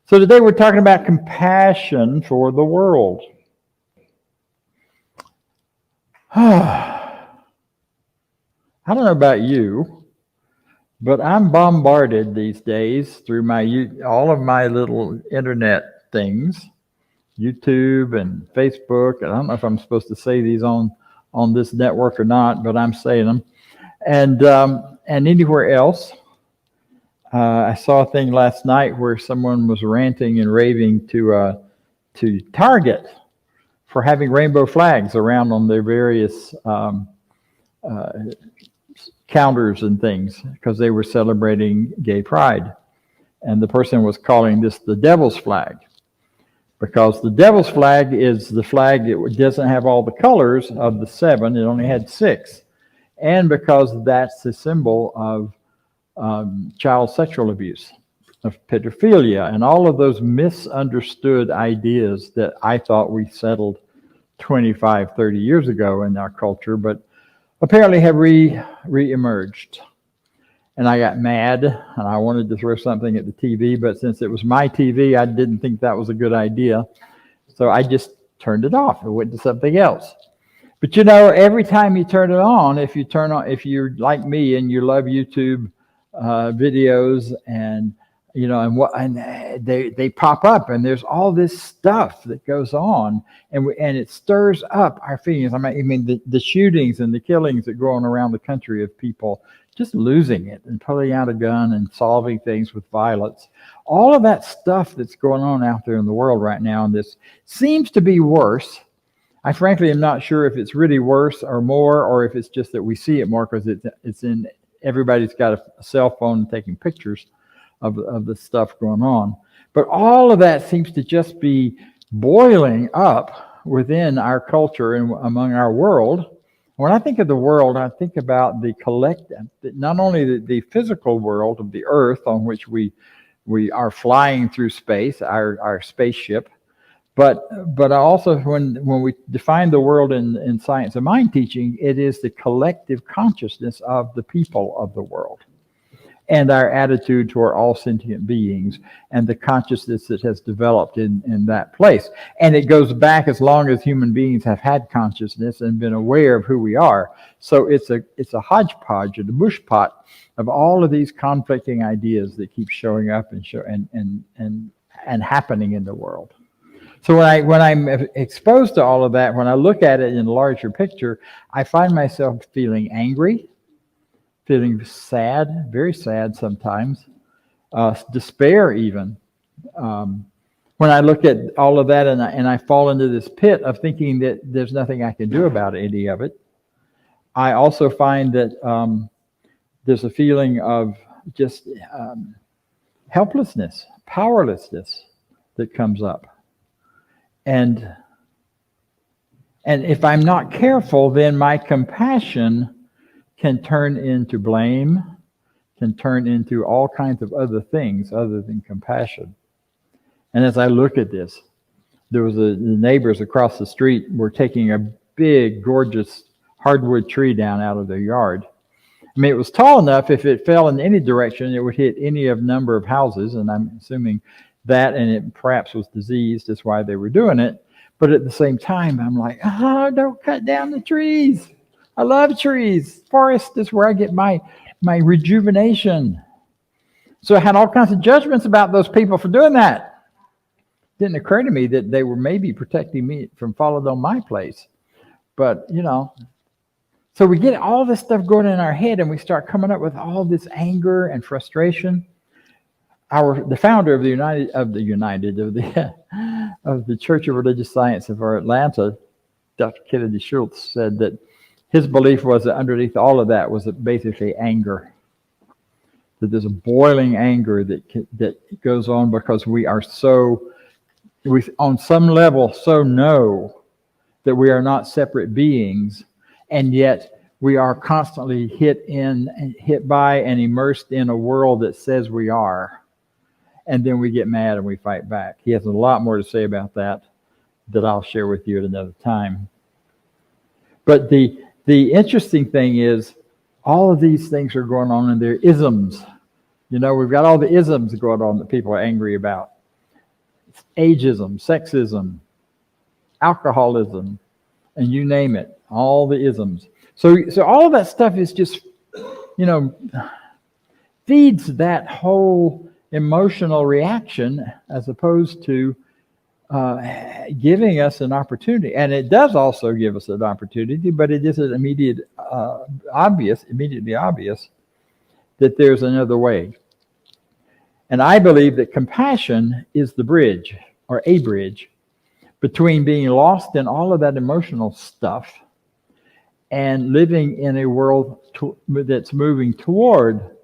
So today we're talking about compassion for the world. I don't know about you, but I'm bombarded these days through all of my little internet things, YouTube and Facebook. I don't know if I'm supposed to say these on this network or not, but I'm saying them. And anywhere else. I saw a thing last night where someone was ranting and raving to Target for having rainbow flags around on their various counters and things because they were celebrating gay pride. And the person was calling this the devil's flag because the devil's flag is the flag that doesn't have all the colors of the 7. It only had 6. And because that's the symbol of child sexual abuse, of pedophilia, and all of those misunderstood ideas that I thought we settled 25, 30 years ago in our culture, but apparently have re-emerged. And I got mad, and I wanted to throw something at the TV, but since it was my TV, I didn't think that was a good idea. So I just turned it off and went to something else. But every time you turn it on, if you're like me and you love YouTube videos and they pop up and there's all this stuff that goes on and it stirs up our feelings. I mean the shootings and the killings that go on around the country of people just losing it and pulling out a gun and solving things with violence. All of that stuff that's going on out there in the world right now, and this seems to be worse. I frankly am not sure if it's really worse or more, or if it's just that we see it more because it's in everybody's got a cell phone taking pictures of the stuff going on. But all of that seems to just be boiling up within our culture and among our world. When I think of the world, I think about the collective, not only the physical world of the earth on which we are flying through space, our spaceship, but also when we define the world in science and mind teaching, it is the collective consciousness of the people of the world and our attitude toward all sentient beings and the consciousness that has developed in that place. And it goes back as long as human beings have had consciousness and been aware of who we are. So it's a hodgepodge, a mushpot of all of these conflicting ideas that keep showing up and happening in the world. So when I'm exposed to all of that, when I look at it in a larger picture, I find myself feeling angry, feeling sad, very sad sometimes, despair even. When I look at all of that and I fall into this pit of thinking that there's nothing I can do about any of it, I also find that there's a feeling of just helplessness, powerlessness that comes up. And if I'm not careful, then my compassion can turn into blame, can turn into all kinds of other things other than compassion. And as I look at this, there was the neighbors across the street were taking a big, gorgeous hardwood tree down out of their yard. I mean, it was tall enough, if it fell in any direction, it would hit any of number of houses, and I'm assuming that, and it perhaps was diseased. That's why they were doing it. But at the same time, I'm like, don't cut down the trees. I love trees. Forest is where I get my rejuvenation. So I had all kinds of judgments about those people for doing that. It didn't occur to me that they were maybe protecting me from falling on my place. But, so we get all this stuff going in our head and we start coming up with all this anger and frustration. The founder of the Church of Religious Science of Atlanta, Dr. Kennedy Schultz, said that his belief was that underneath all of that was basically anger. That there's a boiling anger that goes on because we are we on some level so know that we are not separate beings, and yet we are constantly hit by and immersed in a world that says we are. And then we get mad and we fight back. He has a lot more to say about that I'll share with you at another time. But the interesting thing is all of these things are going on and they're isms. We've got all the isms going on that people are angry about. ageism, sexism, alcoholism, and you name it, all the isms. So all of that stuff is just, feeds that whole emotional reaction as opposed to giving us an opportunity. And it does also give us an opportunity, but it isn't immediately obvious that there's another way. And I believe that compassion is the bridge, or a bridge, between being lost in all of that emotional stuff and living in a world that's moving toward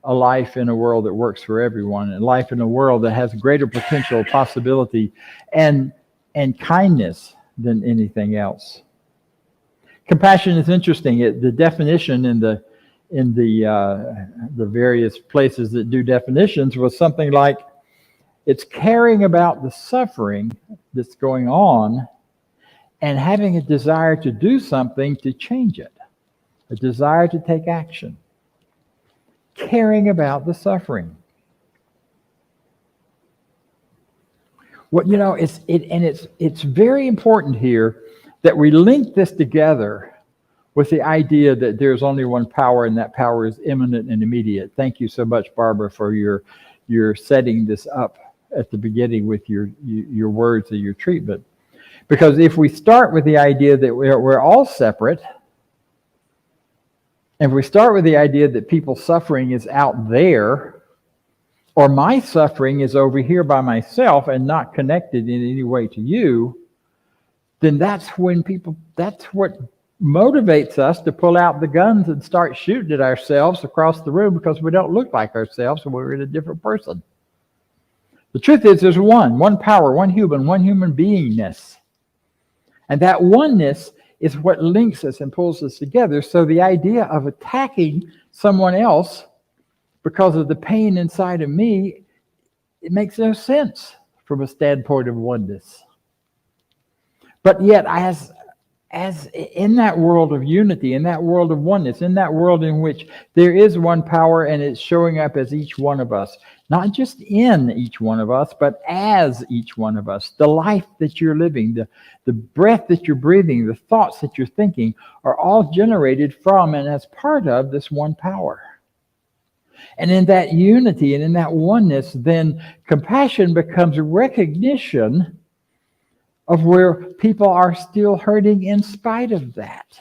a life in a world that works for everyone, and life in a world that has greater potential, possibility, and kindness than anything else. Compassion is interesting. The definition in the various places that do definitions was something like, it's caring about the suffering that's going on and having a desire to do something to change it, a desire to take action. Caring about the suffering. It's very important here that we link this together with the idea that there's only one power, and that power is imminent and immediate. Thank you so much, Barbara, for your setting this up at the beginning with your words of your treatment. Because if we start with the idea that we're all separate, and if we start with the idea that people's suffering is out there, or my suffering is over here by myself and not connected in any way to you, then that's what motivates us to pull out the guns and start shooting at ourselves across the room because we don't look like ourselves and we're in a different person. The truth is there's one power, one human beingness. And that oneness is what links us and pulls us together. So the idea of attacking someone else because of the pain inside of me, it makes no sense from a standpoint of oneness. But yet, as in that world of unity, in that world of oneness, in that world in which there is one power and it's showing up as each one of us, not just in each one of us, but as each one of us. The life that you're living, the breath that you're breathing, the thoughts that you're thinking are all generated from and as part of this one power. And in that unity and in that oneness, then compassion becomes recognition of where people are still hurting in spite of that.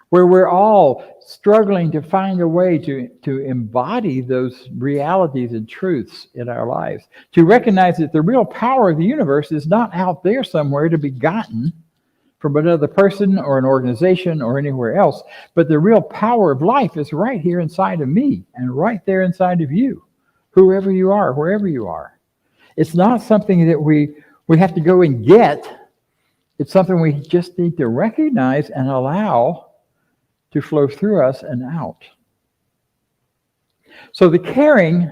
Where we're all struggling to find a way to embody those realities and truths in our lives. To recognize that the real power of the universe is not out there somewhere to be gotten from another person or an organization or anywhere else, but the real power of life is right here inside of me and right there inside of you, whoever you are, wherever you are. It's not something that we have to go and get. It's something we just need to recognize and allow to flow through us and out. So the caring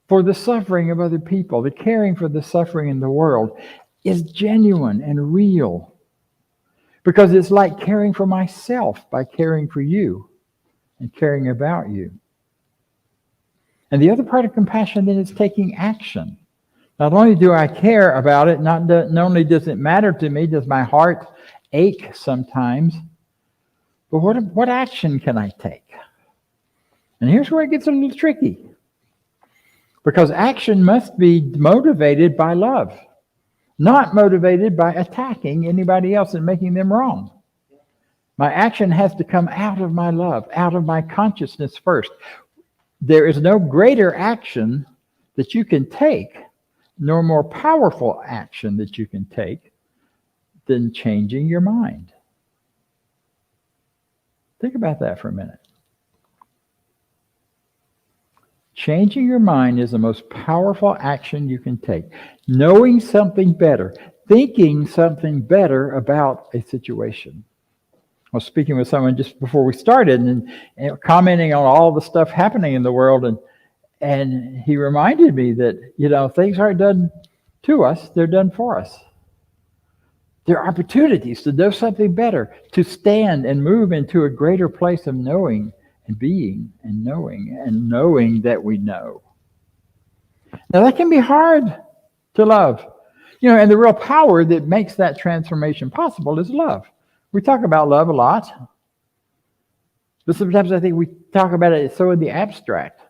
for the suffering of other people, the caring for the suffering in the world is genuine and real. Because it's like caring for myself by caring for you and caring about you. And the other part of compassion then is taking action. Not only do I care about it, not only does it matter to me, does my heart ache sometimes, but what action can I take? And here's where it gets a little tricky. Because action must be motivated by love, not motivated by attacking anybody else and making them wrong. My action has to come out of my love, out of my consciousness first. There is no greater action that you can take, nor more powerful action that you can take than changing your mind. Think about that for a minute. Changing your mind is the most powerful action you can take. Knowing something better, thinking something better about a situation. I was speaking with someone just before we started and commenting on all the stuff happening in the world, and he reminded me that, things aren't done to us, they're done for us. There are opportunities to do something better, to stand and move into a greater place of knowing and being and knowing that we know. Now that can be hard To love. You know, and the real power that makes that transformation possible is love. We talk about love a lot, but sometimes I think we talk about it so in the abstract.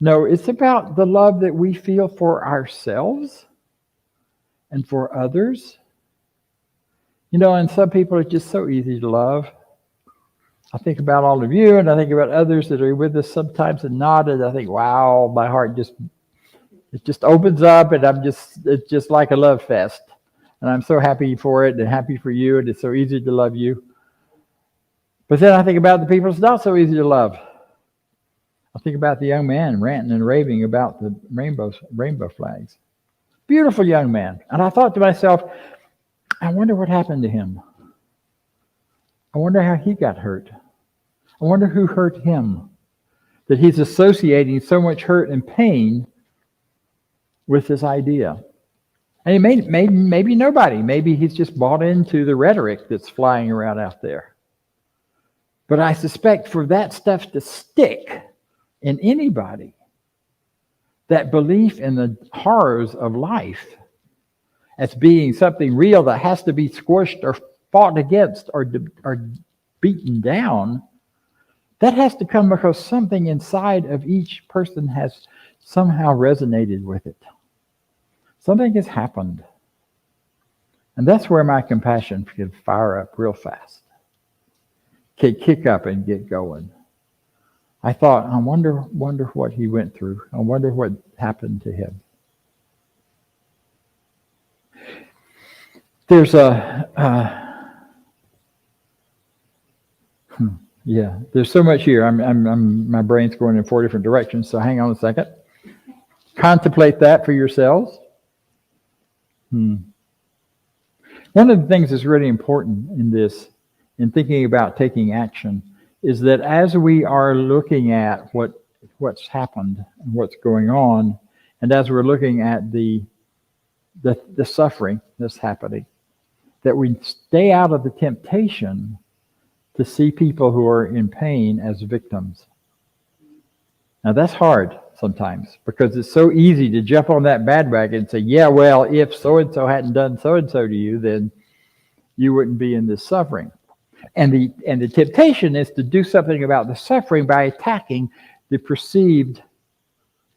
No, it's about the love that we feel for ourselves and for others. You know, and some people it's just so easy to love. I think about all of you, and I think about others that are with us sometimes and not, and I think, wow, my heart just opens up, and it's just like a love fest. And I'm so happy for it and happy for you, and it's so easy to love you. But then I think about the people it's not so easy to love. I think about the young man ranting and raving about the rainbow flags. Beautiful young man. And I thought to myself, I wonder what happened to him. I wonder how he got hurt. I wonder who hurt him. That he's associating so much hurt and pain with this idea. And maybe nobody. Maybe he's just bought into the rhetoric that's flying around out there. But I suspect for that stuff to stick in anybody, that belief in the horrors of life as being something real that has to be squished or fought against or beaten down, that has to come because something inside of each person has somehow resonated with it. Something has happened. And that's where my compassion can fire up real fast. Can kick up and get going. I thought, I wonder what he went through. I wonder what happened to him. There's there's so much here. My brain's going in 4 different directions, so hang on a second. Contemplate that for yourselves. One of the things that's really important in this, in thinking about taking action, is that as we are looking at what's happened and what's going on, and as we're looking at the suffering that's happening, that we stay out of the temptation to see people who are in pain as victims. Now that's hard sometimes because it's so easy to jump on that bandwagon and say, yeah, well, if so-and-so hadn't done so-and-so to you, then you wouldn't be in this suffering. And the temptation is to do something about the suffering by attacking the perceived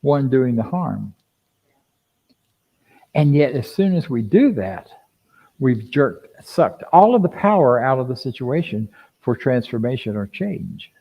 one doing the harm. And yet, as soon as we do that, we've sucked all of the power out of the situation for transformation or change.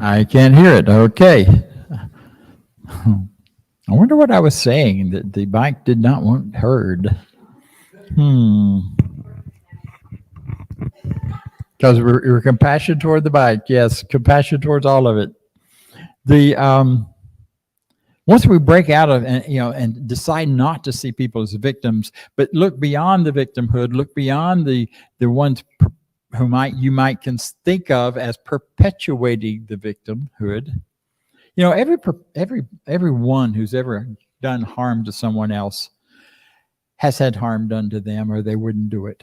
I can't hear it. Okay. I wonder what I was saying that the mic did not want heard. Because we're compassion toward the mic. Yes, compassion towards all of it. Once we break out of and decide not to see people as victims, but look beyond the victimhood, look beyond the ones who you might think of as perpetuating the victimhood. You know, everyone who's ever done harm to someone else has had harm done to them, or they wouldn't do it.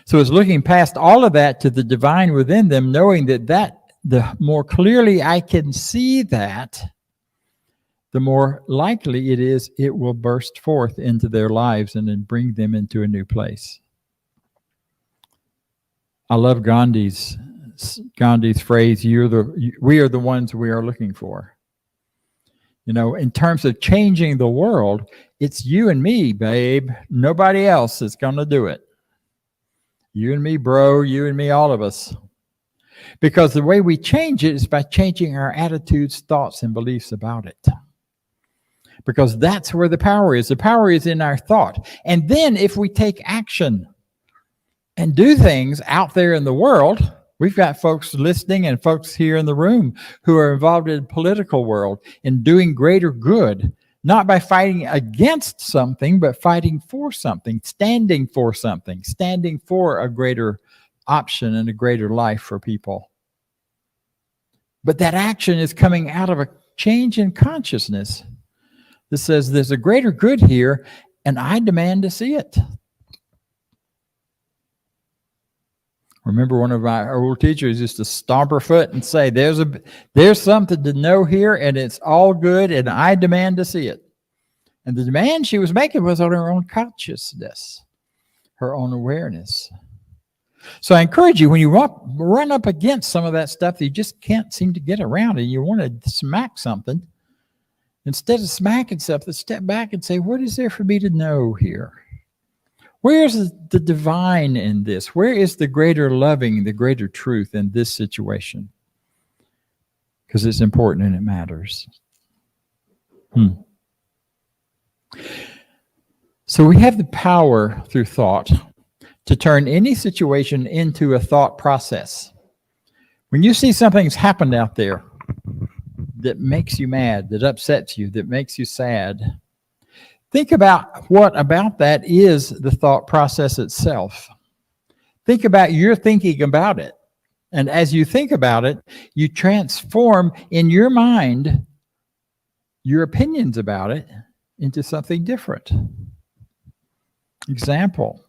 So it's looking past all of that to the divine within them, knowing that the more clearly I can see that, the more likely it will burst forth into their lives and then bring them into a new place. I love Gandhi's phrase, we are the ones we are looking for. You know, in terms of changing the world, it's you and me, babe. Nobody else is going to do it. You and me, bro, you and me, all of us. Because the way we change it is by changing our attitudes, thoughts, and beliefs about it. Because that's where the power is. The power is in our thought. And then if we take action and do things out there in the world, we've got folks listening and folks here in the room who are involved in the political world in doing greater good, not by fighting against something, but fighting for something, standing for a greater option and a greater life for people. But that action is coming out of a change in consciousness that says there's a greater good here, and I demand to see it. Remember, one of our old teachers used to stomp her foot and say, there's something to know here, and it's all good, and I demand to see it. And the demand she was making was on her own consciousness, her own awareness. So I encourage you, when you run up against some of that stuff that you just can't seem to get around and you want to smack something, instead of smacking something, step back and say, what is there for me to know here? Where is the divine in this? Where is the greater loving, the greater truth in this situation? Because it's important and it matters. So we have the power through thought to turn any situation into a thought process. When you see something's happened out there that makes you mad, that upsets you, that makes you sad, think about what about that is the thought process itself. Think about your thinking about it. And as you think about it, you transform in your mind your opinions about it into something different. Example.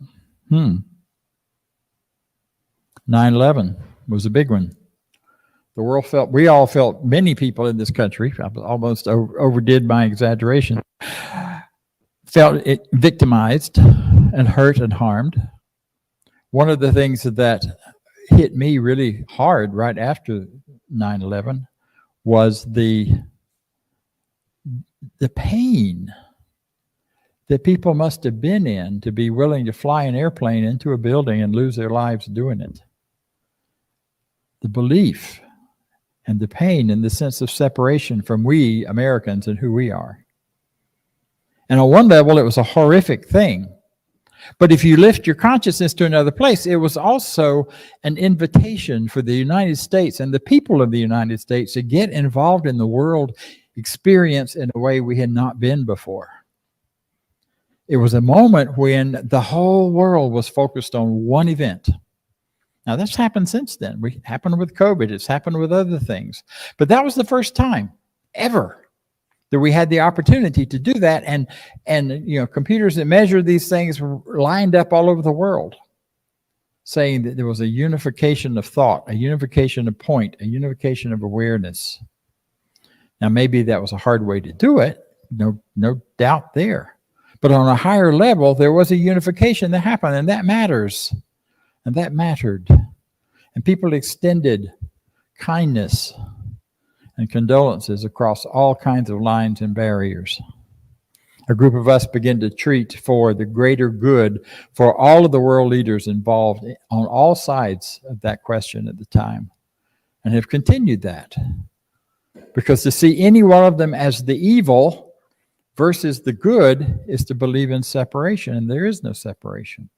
9/11 was a big one. We all felt, many people in this country, I almost overdid my exaggeration, felt it victimized and hurt and harmed. One of the things that hit me really hard right after 9/11 was the pain that people must have been in to be willing to fly an airplane into a building and lose their lives doing it. The belief and the pain and the sense of separation from we Americans and who we are. And on one level, it was a horrific thing. But if you lift your consciousness to another place, it was also an invitation for the United States and the people of the United States to get involved in the world experience in a way we had not been before. It was a moment when the whole world was focused on one event. Now, that's happened since then. It happened with COVID. It's happened with other things. But that was the first time ever that we had the opportunity to do that. And computers that measure these things were lined up all over the world, saying that there was a unification of thought, a unification of point, a unification of awareness. Now, maybe that was a hard way to do it. No doubt there. But on a higher level, there was a unification that happened, and that matters. And that mattered. And people extended kindness and condolences across all kinds of lines and barriers. A group of us began to treat for the greater good for all of the world leaders involved on all sides of that question at the time, and have continued that. Because to see any one of them as the evil versus the good is to believe in separation, and there is no separation.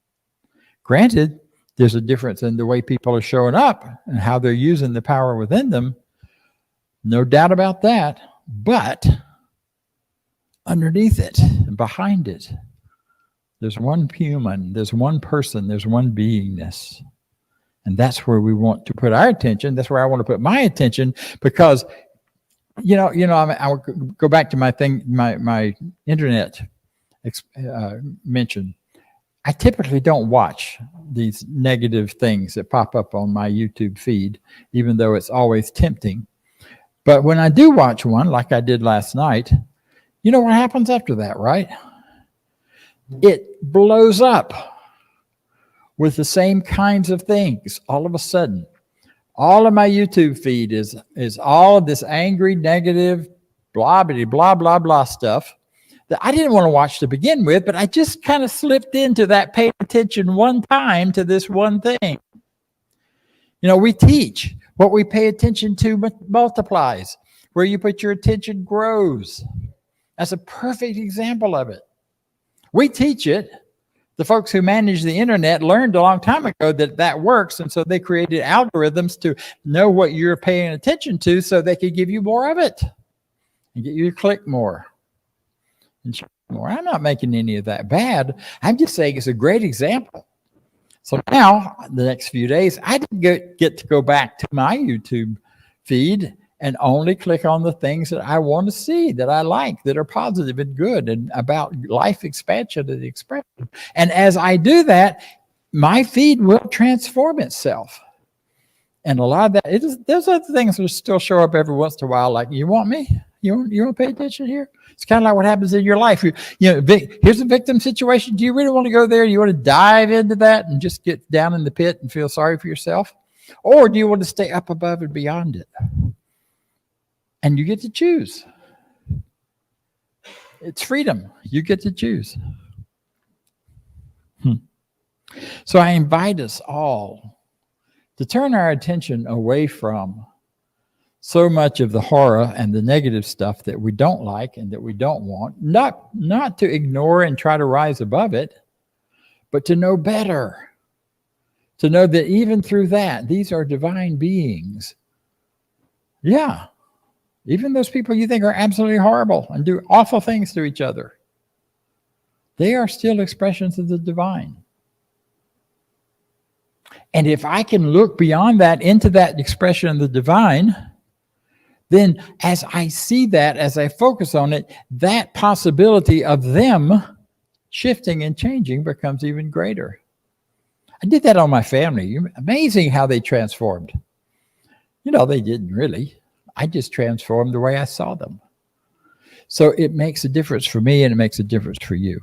Granted, there's a difference in the way people are showing up and how they're using the power within them. No doubt about that. But underneath it and behind it, there's one human, there's one person, there's one beingness. And that's where we want to put our attention. That's where I want to put my attention, because I'll go back to my internet mention. I typically don't watch these negative things that pop up on my YouTube feed, even though it's always tempting. But when I do watch one, like I did last night, you know what happens after that, right? It blows up with the same kinds of things all of a sudden. All of my YouTube feed is all of this angry, negative, blah, blah, blah, blah stuff that I didn't want to watch to begin with, but I just kind of slipped into that, paid attention one time to this one thing. We teach what we pay attention to multiplies. Where you put your attention grows. That's a perfect example of it. We teach it. The folks who manage the internet learned a long time ago that works, and so they created algorithms to know what you're paying attention to so they could give you more of it and get you to click more and share more. I'm not making any of that bad. I'm just saying it's a great example. So now, the next few days, I didn't get to go back to my YouTube feed and only click on the things that I want to see, that I like, that are positive and good, and about life expansion and expression. And as I do that, my feed will transform itself. And a lot of that, there's other things that still show up every once in a while, like, you want me? You want to pay attention here? It's kind of like what happens in your life. Here's a victim situation. Do you really want to go there? You want to dive into that and just get down in the pit and feel sorry for yourself? Or do you want to stay up above and beyond it? And you get to choose. It's freedom. You get to choose. So I invite us all to turn our attention away from so much of the horror and the negative stuff that we don't like and that we don't want, not to ignore and try to rise above it, but to know better, to know that even through that, these are divine beings. Yeah, even those people you think are absolutely horrible and do awful things to each other, they are still expressions of the divine. And if I can look beyond that into that expression of the divine, then as I see that, as I focus on it, that possibility of them shifting and changing becomes even greater. I did that on my family. Amazing how they transformed. They didn't really. I just transformed the way I saw them. So it makes a difference for me, and it makes a difference for you.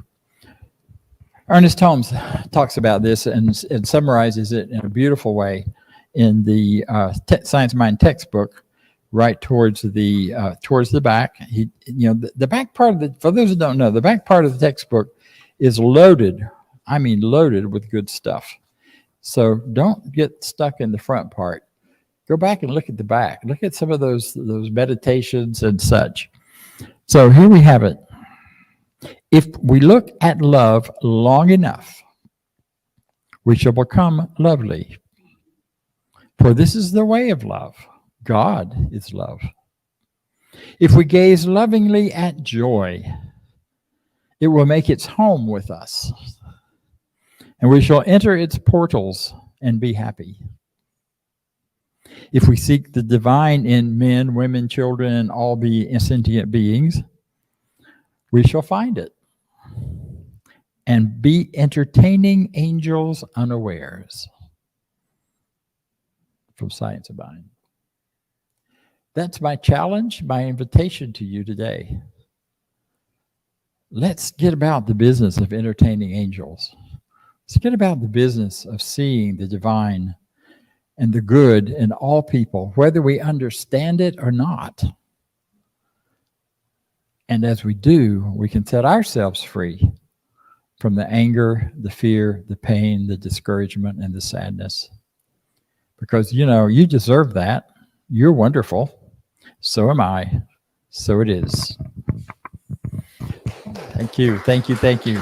Ernest Holmes talks about this and summarizes it in a beautiful way in the Science Mind textbook, right towards the back. The back part of for those who don't know, the back part of the textbook is loaded. I mean, loaded with good stuff. So don't get stuck in the front part. Go back and look at the back. Look at some of those meditations and such. So here we have it. If we look at love long enough, we shall become lovely. For this is the way of love. God is love. If we gaze lovingly at joy, it will make its home with us, and we shall enter its portals and be happy. If we seek the divine in men, women, children, and all sentient beings, we shall find it and be entertaining angels unawares. From Science of Mind. That's my challenge, my invitation to you today. Let's get about the business of entertaining angels. Let's get about the business of seeing the divine and the good in all people, whether we understand it or not. And as we do, we can set ourselves free from the anger, the fear, the pain, the discouragement, and the sadness. Because, you deserve that. You're wonderful. So am I. So it is. Thank you. Thank you. Thank you.